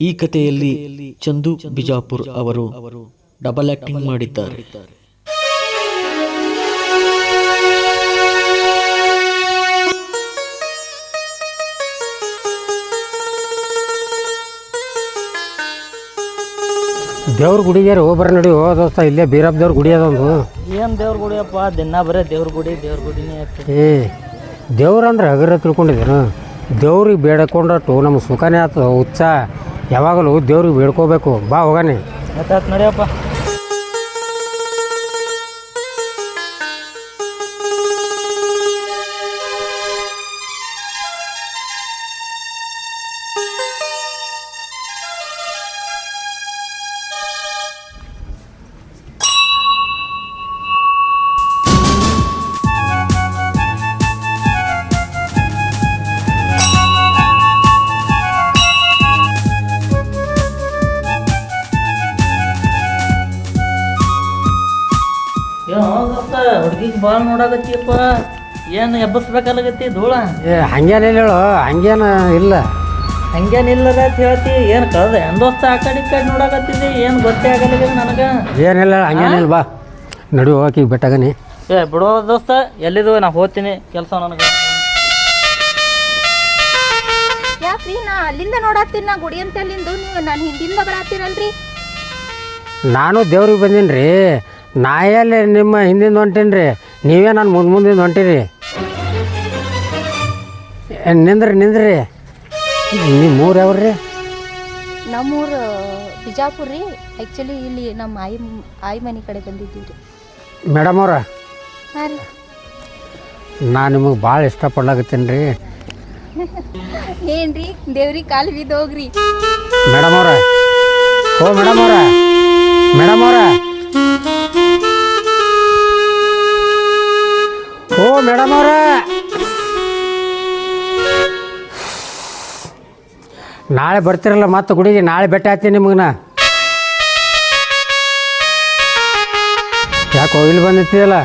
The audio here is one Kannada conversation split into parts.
ಈ ಕಥೆಯಲ್ಲಿ ಚಂದು ಬಿಜಾಪುರ್ ಅವರು ಡಬಲ್ ಆಕ್ಟಿಂಗ್ ಮಾಡಿದ್ದಾರೆ. ದೇವ್ರ ಗುಡಿಗೆ ಹೋಗ್ಬರ ನೋಡಿ ದೋಸ್ತ, ಇಲ್ಲೇ ಬೀರಪ್ಪ ದೇವ್ರ ಗುಡಿ ಅದೊಂದು. ಏನು ದೇವ್ರ ಗುಡಿಯಪ್ಪ, ದಿನ ಬರೇ ದೇವ್ರ ಗುಡಿನೇ ಆಗ್ತದೆ. ದೇವ್ರಂದ್ರೆ ಹಗರ ತಿಳ್ಕೊಂಡಿದ್ದೇನು? ದೇವ್ರಿಗೆ ಬೇಡ್ಕೊಂಡಟ್ಟು ನಮ್ಮ ಸುಖನೇ ಆಗ್ತದೆ. ಹುಚ್ಚ ಯಾವಾಗಲೂ ದೇವ್ರಿಗೆ ಬೇಡ್ಕೋಬೇಕು. ಬಾ ಹೋಗಾನೆ. ಆಯ್ತು ನಡಿಯಪ್ಪ. ಹುಡುಗಿಗೆ ಭಾಳ ನೋಡಾಕತ್ತಿಯಪ್ಪ, ಏನು ಎಬ್ಬಸ್ಬೇಕಾಗತ್ತಿ ಧೂಳ? ಹಂಗೇನಿಲ್ಲ ಹೇಳು, ಹಂಗೇನ ಇಲ್ಲ. ಹಂಗೇನಿಲ್ಲದ ಅಂತ ಹೇಳ್ತಿ, ಏನು ಕಳ್ದೆ ದೋಸ್ತ? ಆ ಕಡೆ ಈ ಕಡೆ ನೋಡಾಕತ್ತಿದ್ದಿ, ಏನು ಗೊತ್ತೇ ಆಗಲ್ಲ ನನಗೆ. ಏನಿಲ್ಲ, ಹಂಗೇನಿಲ್ಲ. ಬಾ ನಡಿ ಹೋಗಿ ಬೆಟ್ಟಾಗನಿ. ಬಿಡೋ ದೋಸ್ತ, ಎಲ್ಲಿದು? ನಾ ಹೋಗ್ತೀನಿ, ಕೆಲಸ ನನಗೆ. ಯಾಕ್ರಿ ನಾ ಅಲ್ಲಿಂದ ನೋಡತ್ತೀನಿ, ನಾ ಗುಡಿ ಅಂತ ಅಲ್ಲಿಂದು, ನೀವು ನಾನು ಹಿಂದಿಂದ ಬರತ್ತೀರಲ್ರಿ? ನಾನು ದೇವ್ರಿಗೆ ಬಂದೀನಿ ರೀ. ನಾಯಲ್ಲಿ ನಿಮ್ಮ ಹಿಂದಿಂದ ಹೊಂಟೀನಿ ರೀ, ನೀವೇ ನಾನು ಮುಂದಿಂದ ಹೊಂಟೀರಿ. ನಿಂದ್ರಿ. ನಿಮ್ಮ ಊರು ಯಾವ್ರಿ? ನಮ್ಮೂರು ಬಿಜಾಪುರ ರೀ. ಆ್ಯಕ್ಚುಲಿ ಇಲ್ಲಿ ನಮ್ಮ ಆಯಿ ಮನೆ ಕಡೆ ಬಂದಿದ್ದೀವಿ ರೀ. ಮೇಡಮ್ ಅವ್ರ, ಹಾಂ ರೀ. ನಾನು ನಿಮಗೆ ಭಾಳ ಇಷ್ಟಪಡ್ಲಾಕತ್ತೀನಿ ರೀ. ಏನು ರೀ, ದೇವ್ರಿಗೆ ಕಾಲು ಬಿದ್ದು ಹೋಗ್ರಿ. ಮೇಡಮ್ ಅವ್ರ, ಓ ಮೇಡಮ್ ಅವ್ರ, ಮೇಡಮ್ ಅವ್ರ, ಓ ಮೇಡಮ್ ಅವ್ರ, ನಾಳೆ ಬರ್ತಿರಲ್ಲ ಮತ್ತೆ ಗುಡಿಗೆ? ನಾಳೆ ಭೇಟಿ ಆಗ್ತೀನಿ ನಿಮಗನ. ಯಾಕೋ ಇಲ್ಲಿ ಬಂದಿರ್ತೀಯಲ್ಲ?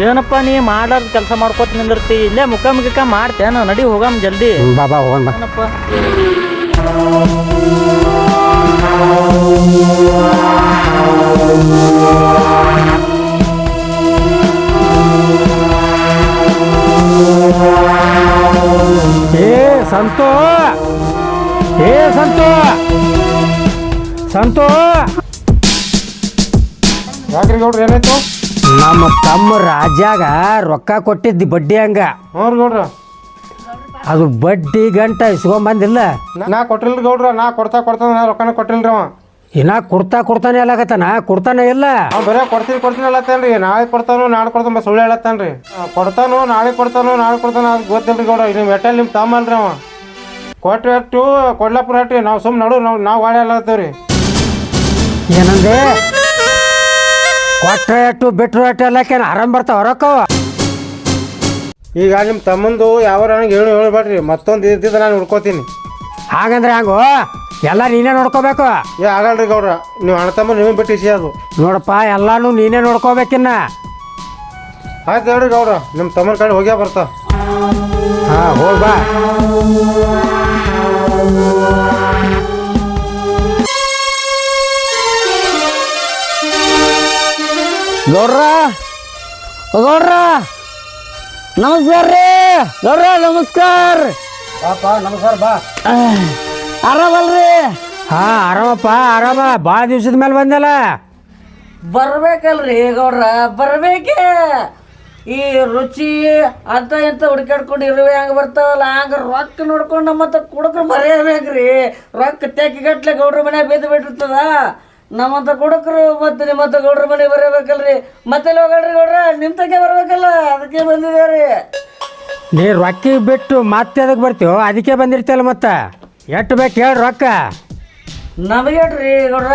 ಏನಪ್ಪ ನೀ ಮಾಡಾರ್ದು ಕೆಲಸ ಮಾಡ್ಕೊತ ನಿಂದಿರ್ತಿ, ಇಲ್ಲೇ ಮುಖ ಮಾಡ್ತೇನ? ನಡಿ ಹೋಗಮ್ ಜಲ್ದಿ. ಬಾಬಾ ಹೋಗೋಣ ಬಾ. ಏನಪ್ಪ ಸಂತೋ, ಸಂತೋ ಯಾಕ್ರಿ ಗೌಡ್ರ ಏನಾಯ್ತು? ನಮ್ಮ ತಮ್ಮ ರಾಜ್ಯಾಗ ರೊಕ್ಕ ಕೊಟ್ಟಿದ್ದಿ ಬಡ್ಡಿ ಹಂಗ. ಹ್ಞೂ ಗೌಡ್ರ, ಅದು ಬಡ್ಡಿ ಗಂಟ ಇಸ್ಕೊಂಬಂದಿಲ್ಲ. ನಾ ಕೊಟ್ಟಿಲ್ರಿ ಗೌಡ್ರ, ನಾ ಕೊಡ್ತಾನ ರೊಕ್ಕನ ಕೊಟ್ಟಿಲ್ರಿ ಅವ. ಇನ್ನ ಕೊಡ್ತಾನೆ ಹೇಳಕತ್ತಾನ, ಕೊಡ್ತಾನೆ ಇಲ್ಲ. ಅವ್ ಬರೇ ಕೊಡ್ತೀನಿ ಹೇಳತ್ತೇನ್ರಿ. ನಾಳೆ ಕೊಡ್ತಾನೋ ನಾಳೆ ಕೊಡ್ತಾನ ಸುಳ್ಳು ಹೇಳತ್ತೇನ್ರಿ. ಕೊಡ್ತಾನೋ ನಾಳೆ ಕೊಡ್ತಾನೋ ಅದು ಗೊತ್ತಿಲ್ರಿ ಗೌಡ್ರ. ನಿಮ್ಮ ಎಟ್ಟಲ್ಲಿ ನಿಮ್ಮ ತಮ್ಮ ಅಲ್ರಿ ಅವ. ಕೊಟ್ರಿ ಅಟ್ಟು ಕೊಡ್ಲಾಪುರ ಅಟ್ಟಿ, ನಾವು ಸುಮ್ಮನೆ ನಾವು ವಾಳೆ ಹೇಳತ್ತೇವ್ರಿ. ಏನಂದೆ? ಕೊಟ್ರೆ ಅಟ್ಟು ಬಿಟ್ರು ಅಟ್ಟು ಎಲ್ಲಕ್ಕೇನು ಆರಾಮ್ ಬರ್ತಾವ ರೊಕ್ಕವ? ಈಗ ನಿಮ್ಮ ತಮ್ಮಂದು ಯಾವ ನನಗೆ ಹೇಳ್ಬೇಡ್ರಿ, ಮತ್ತೊಂದು ಇದ್ದಿದ್ದು ನಾನು ಹುಡ್ಕೋತೀನಿ. ಹಾಗಂದ್ರೆ ಹಂಗು ಎಲ್ಲ ನೀನೇ ನೋಡ್ಕೋಬೇಕು. ಆಗಲ್ರಿ ಗೌಡ್ರ, ನೀವು ಅಣ್ಣ ತಮ್ಮ ನೀವು ಬಿಟ್ಟು ಇಸಿ ಅದು ನೋಡಪ್ಪ, ಎಲ್ಲಾನು ನೀನೇ ನೋಡ್ಕೋಬೇಕಿನ್ನ. ಆಯ್ತು ಹೇಳ್ರಿ ಗೌಡ್ರ, ನಿಮ್ಮ ತಮ್ಮನ ಕಡೆ ಹೋಗ್ಯಾ ಬರ್ತಾ. ಹಾಂ ಹೋಗ್ಬಾ. ಗೌಡ್ರ ನಮಸ್ಕಾರ ರೀ. ಗೌಡ್ರ ನಮಸ್ಕಾರ. ನಮಸ್ಕಾರ. ಬಾ. ಆರಾಮಲ್ರಿ? ಹಾಂ ಆರಾಮಪ್ಪ, ಆರಾಮ. ಭಾಳ ದಿವ್ಸದ ಮೇಲೆ ಬಂದಲ್ಲ. ಬರ್ಬೇಕಲ್ರಿ ಗೌಡ್ರ, ಬರ್ಬೇಕೆ. ಈ ರುಚಿ ಅಂತ ಇಂತ ಹುಡುಕಾಡ್ಕೊಂಡು ಇರುವೆ ಹಂಗೆ ಬರ್ತಾವಲ್ಲ, ಹಂಗೆ ರೊಕ್ಕ ನೋಡ್ಕೊಂಡು ನಮ್ಮತ್ತ ಕುಡುಕ್ರು ಬರೆಯಬೇಕ್ರಿ. ರೊಕ್ಕ ತೆಕ್ಕಿಗಟ್ಲೆ ಗೌಡ್ರ ಮನೆ ಬೇದು ಬಿಟ್ಟಿರ್ತದ. ನಮ್ಮಂತ ಕುಡುಕರು ಮತ್ತೆ ನಿಮ್ಮಂತ ಗೌಡ್ರ ಮನೆ ಬರಬೇಕಲ್ರಿ. ಮತ್ತೆ ಹೋಗಲ್ರಿ ಗೌಡ್ರ, ನಿಮ್ಮ ತಗೆ ಬರ್ಬೇಕಲ್ಲ, ಅದಕ್ಕೆ ಬಂದಿದ್ದಾರೆ. ನೀ ರೊಕ್ಕ ಬಿಟ್ಟು ಮತ್ತೆ ಅದಕ್ಕೆ ಬರ್ತೀವೋ? ಅದಕ್ಕೆ ಬಂದಿರ್ತಲ್ಲ. ಮತ್ತೆ ಎಷ್ಟು ಬೇಕು ಹೇಳಿ ರೊಕ್ಕ? ನಮಗೇಟ್ರಿ ಗೌಡ್ರ,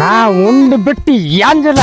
ನಾ ಉಂಡು ಬಿಟ್ಟು ಯಾಂಜಲ